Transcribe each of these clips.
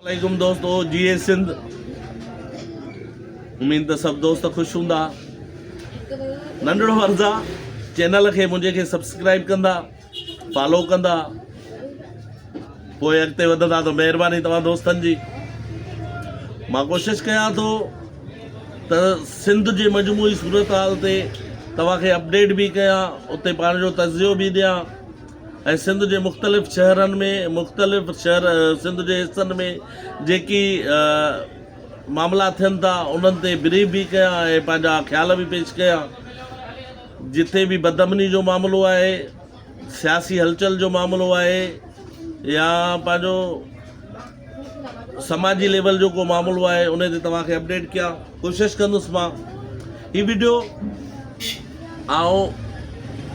वालेकुम दोस्तों, जीए सिंध। उम्मीद त सब दोस्त खुश हूंदा। नंढड़ो अर्ज़ा चैनल खे मुंहिंजे खे सब्सक्राइब कंदा, फॉलो कंदा, पोइ अॻिते वधंदा त महिरबानी तव्हां दोस्तनि जी। मां कोशिशि कयां थो त सिंध जे मजमूई सूरत हाल ते तव्हांखे अपडेट बि कयां, उते पाण जो तज़ियो बि ॾियां ऐं सिंध जे मुख़्तलिफ़ शहरनि में, मुख़्तलिफ़ सिंध जे हिसनि में जेकी मामला थियनि था उन्हनि ते ब्रीफ बि कयां ऐं पंहिंजा ख़्याल बि पेश कयां। जिथे बि बदअमनी जो मामिलो आहे, सियासी हलचल जो मामिलो आहे या पंहिंजो समाजी लेवल जो को मामिलो आहे, उन ते तव्हांखे अपडेट कयां कोशिशि कंदुसि मां। हीअ वीडियो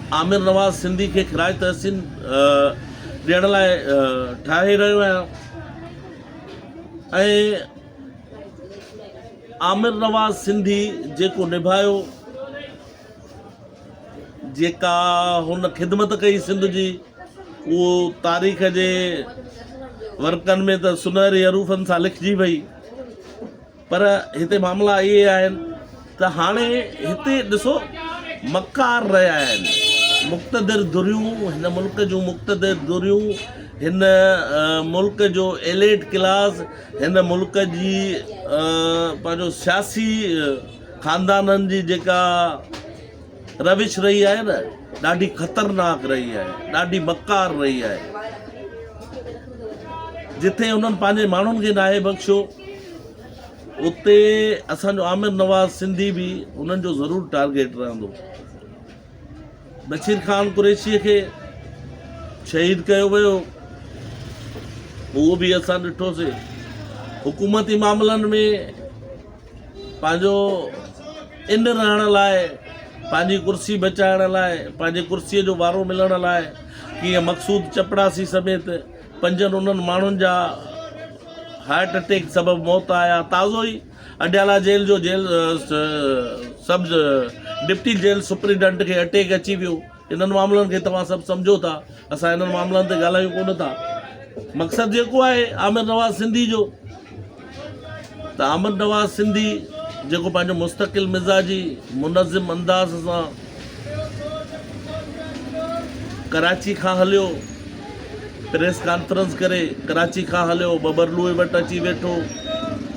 आमिर नवाज़ सिंधी खे ख़िराज तहसीन ॾियण लाइ ठाहे रहियो आहियां ऐं आमिर नवाज़ सिंधी जेको निभायो, जेका हुन ख़िदमत कई सिंध जी, उहो तारीख़ जे वर्कनि में त सुनहरी हरूफ़नि सां लिखिजी वई। पर हिते मामला इहे आहिनि त हाणे हिते ॾिसो मकार रहिया आहिनि मुक़्तदिर धुरियूं, हिन मुल्क जूं मुक़्तदिर धुरियूं, हिन मुल्क जो एलिट क्लास, हिन मुल्क जी पंहिंजो सियासी ख़ानदाननि जी जेका रविश रही आहे न, ॾाढी ख़तरनाक रही आहे, ॾाढी मकार रही आहे। जिथे उन्हनि पंहिंजे माण्हुनि खे नाहे बख़्शियो, उते असांजो आमिर नवाज़ सिंधी बि उन्हनि जो ज़रूरु टारगेट रहंदो। बशीर ख़ान कुरैशीअ खे शहीद कयो वियो, उहो बि असां ॾिठोसीं। हुकूमती मामलनि में पंहिंजो इन रहण लाइ, पंहिंजी कुर्सी बचाइण लाइ, पंहिंजे कुर्सीअ जो वारो मिलण लाइ कीअं मक़सूद चपड़ासी समेत 5 उन्हनि माण्हुनि जा हार्ट अटैक सबबु मौत आया। ताज़ो ई अडियाला जेल जो सब डिप्टी जेल सुप्रिटेंडेंट खे अटैक अची वियो। इन्हनि मामलनि खे तव्हां सभु सम्झो था, असां इन्हनि मामलनि ते ॻाल्हायूं कोन था। मक़सदु जेको आहे आमिर नवाज़ सिंधी जो, त आमिर नवाज़ सिंधी जेको पंहिंजो मुस्तक़िल मिज़ाजी मुनज़िम अंदाज़ सां कराची खां हलियो, प्रेस कॉन्फ्रेंस करे कराची खां हलियो, बबरलूए वटि अची वेठो।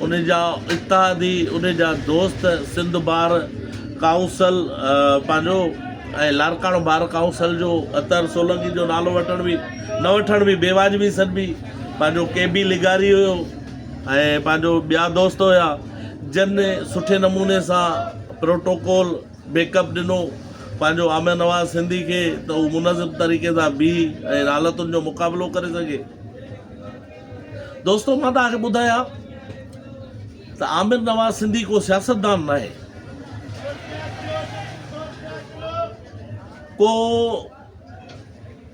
उन जा इत्तेहादी, उन जा दोस्त सिंध बार काउंसल पंहिंजो ऐं लारकाणो बार काउंसल जो अतर सोलंकी जो नालो वठण बि न वठण बि बेवाजिबी सॾबी। पंहिंजो केबी लिगारी हुयो ऐं पंहिंजो ॿिया दोस्त हुया, जिन सुठे नमूने सां प्रोटोकॉल बेकअप ॾिनो पंहिंजो आमिर नवाज़ सिंधी खे, त उहो मुनज़िम तरीक़े सां बीह ऐं हालतुनि जो मुक़ाबिलो करे सघे। दोस्तो, मां तव्हांखे ॿुधायां त आमिर नवाज़ सिंधी को सियासतदान न आहे, को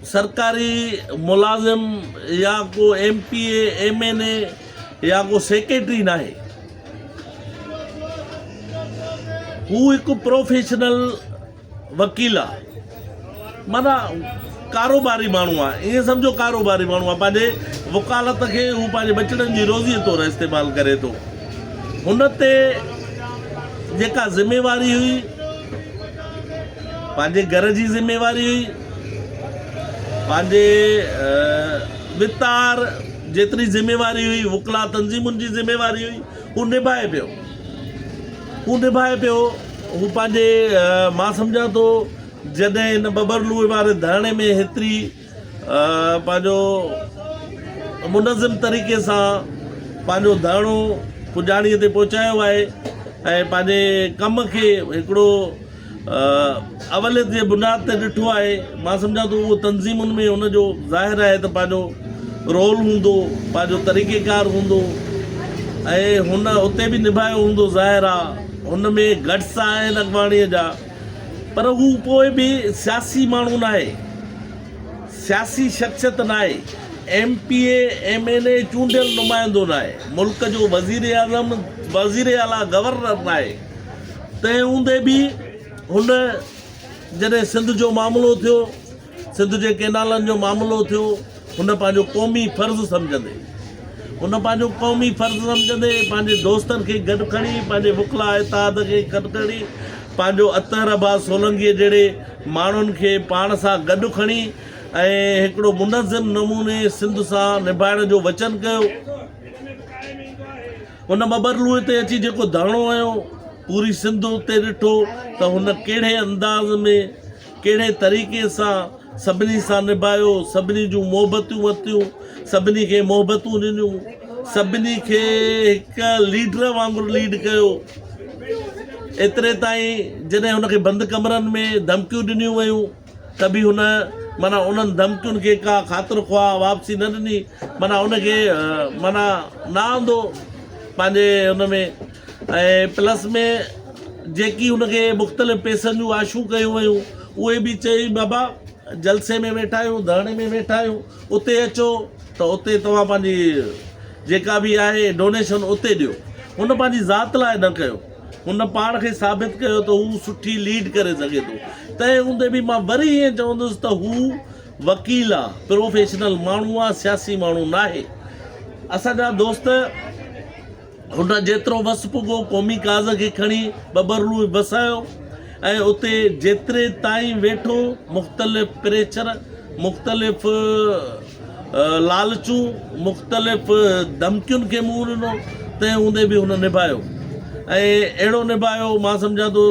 सरकारी मुलाज़िम या को MPA MNA या को सेक्रेटरी न आहे। हू हिकु प्रोफेशनल वकील आहे, माना कारोबारी माण्हू आहे। ईअं सम्झो कारोबारी माण्हू आहे, पंहिंजे वकालत खे हू पंहिंजे बचड़नि जी रोज़ीअ तौरु इस्तेमालु करे थो। हुन ते जेका ज़िमेवारी हुई, पंहिंजे घर जी ज़िमेवारी हुई, पंहिंजे वितार जेतिरी ज़िमेवारी हुई, वकला तंज़ीमुनि जी ज़िमेवारी हुई, हू निभाए पियो। हू पंहिंजे मां सम्झां थो जॾहिं हिन बबरलूए वारे धरणे में हेतिरी पंहिंजो मुनज़िम तरीक़े सां पंहिंजो धरणो पुॼाणीअ ते पहुचायो आहे ऐं पंहिंजे कम खे हिकिड़ो अवलियत जे बुनियाद ते ॾिठो आहे, मां सम्झां थो उहो तंज़ीमुनि में हुनजो ज़ाहिर आहे त पंहिंजो रोल हूंदो, पंहिंजो तरीक़ेकार हूंदो ऐं हुन उते बि निभायो हूंदो। ज़ाहिर आहे हुन में गट्स आहिनि अॻवाणीअ जा, पर हू पोइ बि सियासी माण्हू न आहे, सियासी शख़्सियत न आहे, MPA MNA चूंडियल नुमाइंदो न आहे, मुल्क जो वज़ीर आज़म वज़ीर आला गवर्नर न आहे। तंहिं हूंदे बि हुन जॾहिं सिंध जो मामिलो थियो, सिंध जे केनालनि जो मामिलो थियो, हुन पंहिंजो क़ौमी फ़र्ज़ु सम्झंदे उन पंहिंजो क़ौमी फ़र्ज़ु सम्झंदे पंहिंजे दोस्तनि खे गॾु खणी पंहिंजे मुखला इताद खे गॾु खणी पंहिंजो अतहर अब्बास सोलंकीअ जहिड़े माण्हुनि खे पाण सां गॾु खणी ऐं हिकिड़ो मुनज़्ज़म नमूने सिंध सां निभाइण जो वचन कयो। हुन बबरलूअ ते अची जेको धरणो आयो पूरी सिंध उते ॾिठो त हुन कहिड़े अंदाज़ में कहिड़े तरीक़े सां सभिनी सां निभायो, सभिनी जूं मोहबतूं वरितियूं, सभिनी खे मोहबतूं ॾिनियूं, सभिनी खे हिकु लीडर वांगुरु लीड कयो। एतिरे ताईं जॾहिं हुनखे बंदि कमरनि में धमकियूं ॾिनियूं वयूं त बि हुन माना उन्हनि धमकियुनि खे का ख़ातिर ख़्वाह वापसी न ॾिनी, माना उनखे माना न आंदो पंहिंजे हुन में। ऐं प्लस में जेकी हुनखे मुख़्तलिफ़ पैसनि जूं आशूं कयूं वयूं उहे बि चई बाबा जलसे में वेठा आहियूं, धरणे में वेठा आहियूं, उते अचो त उते तव्हां पंहिंजी जेका बि आहे डोनेशन उते ॾियो। हुन पंहिंजी ज़ात लाइ न कयो, हुन पाण खे साबित कयो त हू सुठी लीड करे सघे थो। तंहिं हूंदे बि मां वरी ईअं चवंदुसि त हू वकील आहे, प्रोफेशनल माण्हू आहे, सियासी माण्हू न आहे। असांजा दोस्त हुन जेतिरो वस पुॻो क़ौमी काज़ खे खणी बबरलू वसायो ऐं उते जेतिरे ताईं वेठो मुख़्तलिफ़ प्रेशर, मुख़्तलिफ़ लालचूं, मुख़्तलिफ़ धमकियुनि खे मुंहुं ॾिनो, तंहिं हूंदे बि हुन निभायो ऐं अहिड़ो निभायो। मां सम्झां थो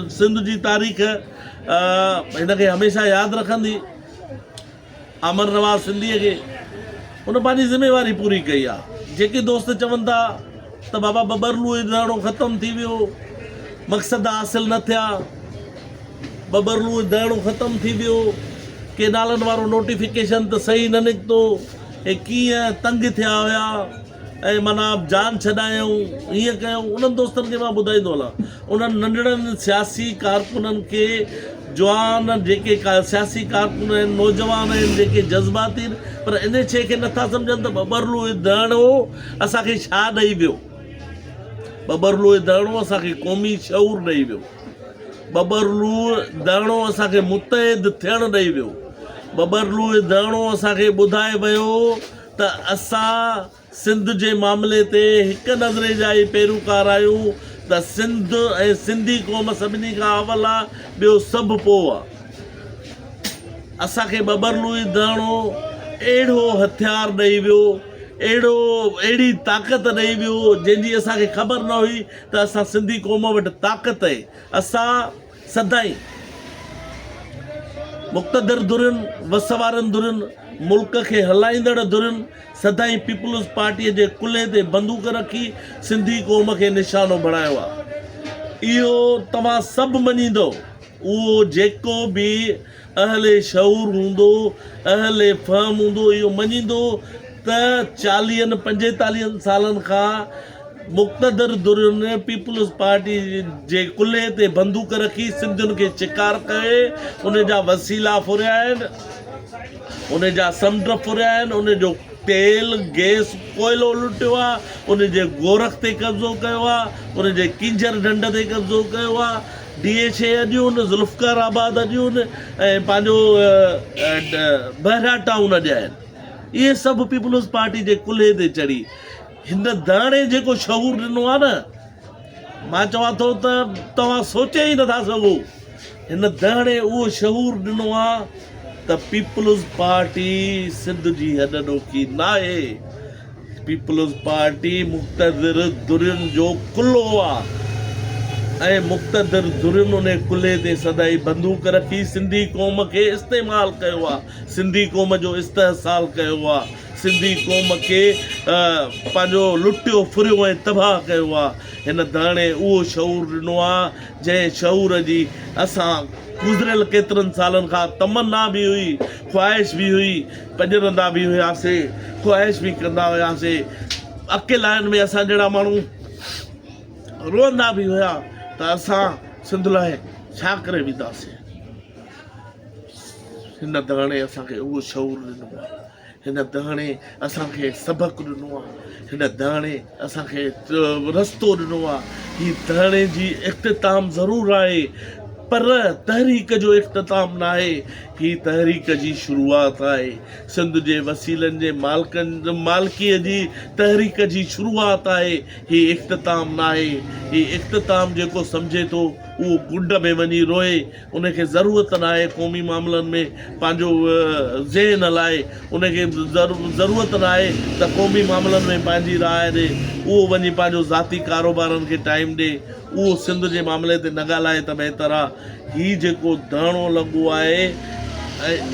सिंध जी तारीख़ हिनखे हमेशह यादि रखंदी। आमर नवाज़ सिंधीअ खे हुन पंहिंजी ज़िमेवारी पूरी कई आहे। जेके दोस्त चवनि था त बाबा बबरलू धरणो ख़तमु थी वियो, मक़सद हासिल न थिया, बबरलू धरणो ख़तमु थी वियो, केनालनि वारो नोटिफिकेशन त सही न निकितो, हे कीअं तंग थिया हुया ऐं माना जान छॾायूं, हीअं कयूं, उन्हनि दोस्तनि खे मां ॿुधाईंदो हलां। उन्हनि नंढड़नि सियासी कारकुननि खे, जवान जेके सियासी कारकुन आहिनि, नौजवान आहिनि जेके जज़्बाती आहिनि, पर इन शइ खे नथा सम्झनि त बबरलू धरणो असांखे छा ॾेई वियो। बबरलू धरणो असांखे क़ौमी शऊर ॾेई वियो। बबरलू धरणो असांखे मुतहिद थियणु ॾेई वियो। बबरलू धरणो असांखे ॿुधाए वियो त असां सिंध जे मामले ते हिकु नज़रे जा ई पेरोकार आहियूं, त सिंध ऐं सिंधी क़ौम सभिनी खां अवल आहे, ॿियो सभु पोइ आहे। असांखे बबरलू धरणो अहिड़ो हथियार ॾेई वियो, अहिड़ी ताक़त ॾेई वियो जंहिंजी असांखे ख़बर न हुई त असां सिंधी क़ौम वटि ताक़त आहे। असां सदाईं मुक़्तदर धुरियुनि, वस वारनि धुरियुनि, मुल्क खे हलाईंदड़ धुरियुनि सदाईं पीपुल्स पार्टीअ जे कुल्हे ते बंदूक रखी सिंधी क़ौम खे निशानो बणायो आहे। इहो तव्हां सभु मञींदो, उहो जेको बि अहले शऊर हूंदो, अहले फ़हम हूंदो, इहो मञींदो त 40-45 सालनि खां मुक़्तदर धुरियुनि पीपुल्स पार्टी जे कुल्हे ते बंदूक रखी सिंधियुनि खे शिकार कये, उन जा वसीला फुरिया आहिनि, उन जा समुंड फुरिया आहिनि, उन जो तेल गैस कोयलो लुटियो आहे, उन जे गोरख ते कब्ज़ो कयो आहे, उन जे किंजर ढंढ ते कब्ज़ो कयो आहे, DHA अॼुनि, ज़ुल्फ़कार आबाद अॼुनि ऐं पंहिंजो बहरा टाउन अॼु आहिनि। इहे सभु पीपुल्स पार्टी जे कुल्हे ते चढ़ी हिन धरणे जेको शऊर ॾिनो आहे न, मां चवां थो त तव्हां सोचे ई नथा सघो। हिन धरणे उहो शऊर ॾिनो आहे त पीपुल्स पार्टी सिंध जी हॾॾोखी न आहे। पीपुल्स पार्टी मुक़्तदिर धुरियुनि जो कुल्हो आहे ऐं मुक़्तदिर धुरियुनि उन कुल्हे ते सदाई बंदूक रखी सिंधी क़ौम खे इस्तेमालु कयो आहे, सिंधी क़ौम जो इस्तेहसाल कयो आहे, सिंधी क़ौम खे पंहिंजो लुटियो फुरियो ऐं तबाह कयो आहे। हिन धरणे उहो शऊर ॾिनो आहे जंहिं शऊर जी असां गुज़िरियल केतिरनि सालनि खां तमन्ना बि हुई, ख़्वाहिश बि हुई, पंजरंदा बि हुयासीं, ख़्वाहिश बि कंदा हुयासीं। अकेलाइनि में असां जहिड़ा माण्हू रोअंदा बि हुया त असां सिंध लाइ छा करे वेंदासीं। हिन धरणे असांखे उहो शऊर ॾिनो आहे, हिन धरणे असांखे सबक़ु ॾिनो आहे, हिन धरणे असांखे रस्तो ॾिनो आहे। हीअ धरणे जी इख़्तिताम ज़रूरु आहे पर तहरीक जो इख़्तिताम न आहे। ही तहरीक जी शुरूआत आहे। सिंध जे वसीलनि जे मालिकीअ जी तहरीक जी शुरूआत आहे। ही इख़्तिताम न आहे। ही इख़्तिताम जेको सम्झे थो उहो गुंड में वञी रोए। उनखे ज़रूरत न आहे क़ौमी मामलनि में पंहिंजो ज़हन हलाए। उनखे ज़रूरत न आहे त क़ौमी मामलनि में पंहिंजी राय ॾे। उहो वञी पंहिंजो ज़ाती कारोबारनि खे टाइम ॾे। उहो सिंध जे मामले ते न ॻाल्हाए त बहितर आहे। हीउ जेको धरणो लॻो आहे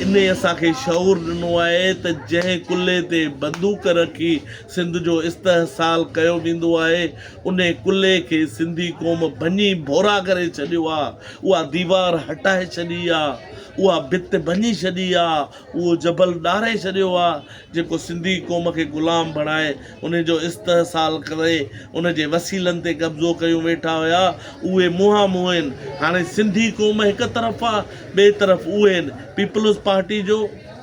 इन असांखे शऊर ॾिनो आहे त जंहिं कुल्ले ते बंदूक रखी सिंध जो इस्तेहसाल कयो वेंदो आहे उन कुल्ले खे सिंधी क़ौम भञी भोरा करे छॾियो आहे। उहा दीवार हटाए छॾी आहे। उहा भित भञी छॾी आहे। उहो जबल ॾारे छॾियो आहे जेको सिंधी क़ौम खे ग़ुलाम बणाए उन जो इस्तेहसाल करे उन जे वसीलनि ते कब्ज़ो कयूं वेठा हुया। उहे मुंहां मुंहुं आहिनि। हाणे सिंधी क़ौम हिकु तरफ़ आहे, ॿिए तरफ़ उहे आहिनि। पीपल्स पार्टी जो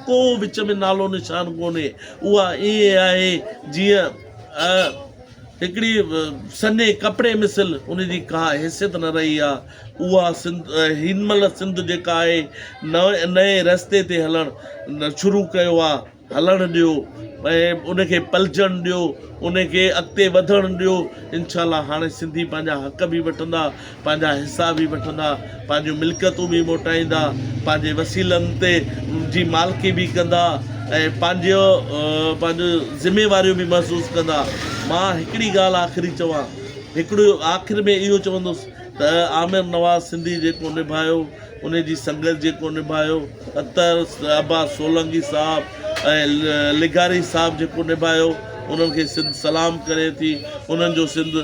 को विच में नालो निशान कोन्हे। उहा ईअं आहे जीअं हिकिड़ी सन्हे कपिड़े मिसल उनजी का हैसियत न रही आहे। उहा हिन महिल सिंध जेका आहे नए रस्ते ते हलणु शुरू कयो आहे। हलणु ॾियो ऐं उनखे पलजणु ॾियो, उनखे अॻिते वधणु ॾियो। इंशाल्लाह हाणे सिंधी पंहिंजा हक़ बि वठंदा, पंहिंजा हिसा बि वठंदा, पंहिंजूं मिल्कियतूं बि मोटाईंदा, पंहिंजे वसीलनि ते जी मालिकी बि कंदा ऐं पंहिंजो ज़िमेवारियूं बि महसूसु कंदा। मां हिकिड़ी ॻाल्हि आख़िरी चवां, हिकिड़ो आख़िर में इहो चवंदुसि त आमिर नवाज़ सिंधी जेको निभायो उन जी संगत जेको निभायो, अतर अब्बास सोलंकी साहब ऐं लिगारी साहब जेको निभायो, उन्हनि खे सिंध सलाम करे थी। उन्हनि जो सिंध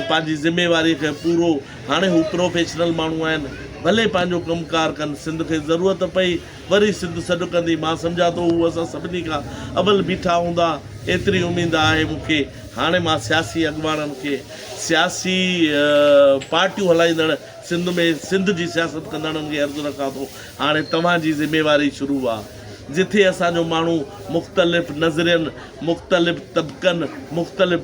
पंहिंजी ज़िमेवारी खे पूरो, हाणे हू प्रोफेशनल माण्हू आहिनि, भले पंहिंजो कमुकार कनि। सिंध खे ज़रूरत पई वरी सिंध सॾु कंदी। मां सम्झा थो उहो असां सभिनी खां अवल बीठा हूंदा, एतिरी उमेद आहे मूंखे। हाणे मां सियासी अॻुवाननि खे, सियासी पार्टियूं हलाईंदड़ सिंध जी सियासत कंदड़नि खे अर्ज़ु रखां थो, हाणे तव्हांजी ज़िमेवारी शुरू आहे। जिथे असांजो माण्हू मुख़्तलिफ़ नज़रियनि, मुख़्तलिफ़ तबिक़नि, मुख़्तलिफ़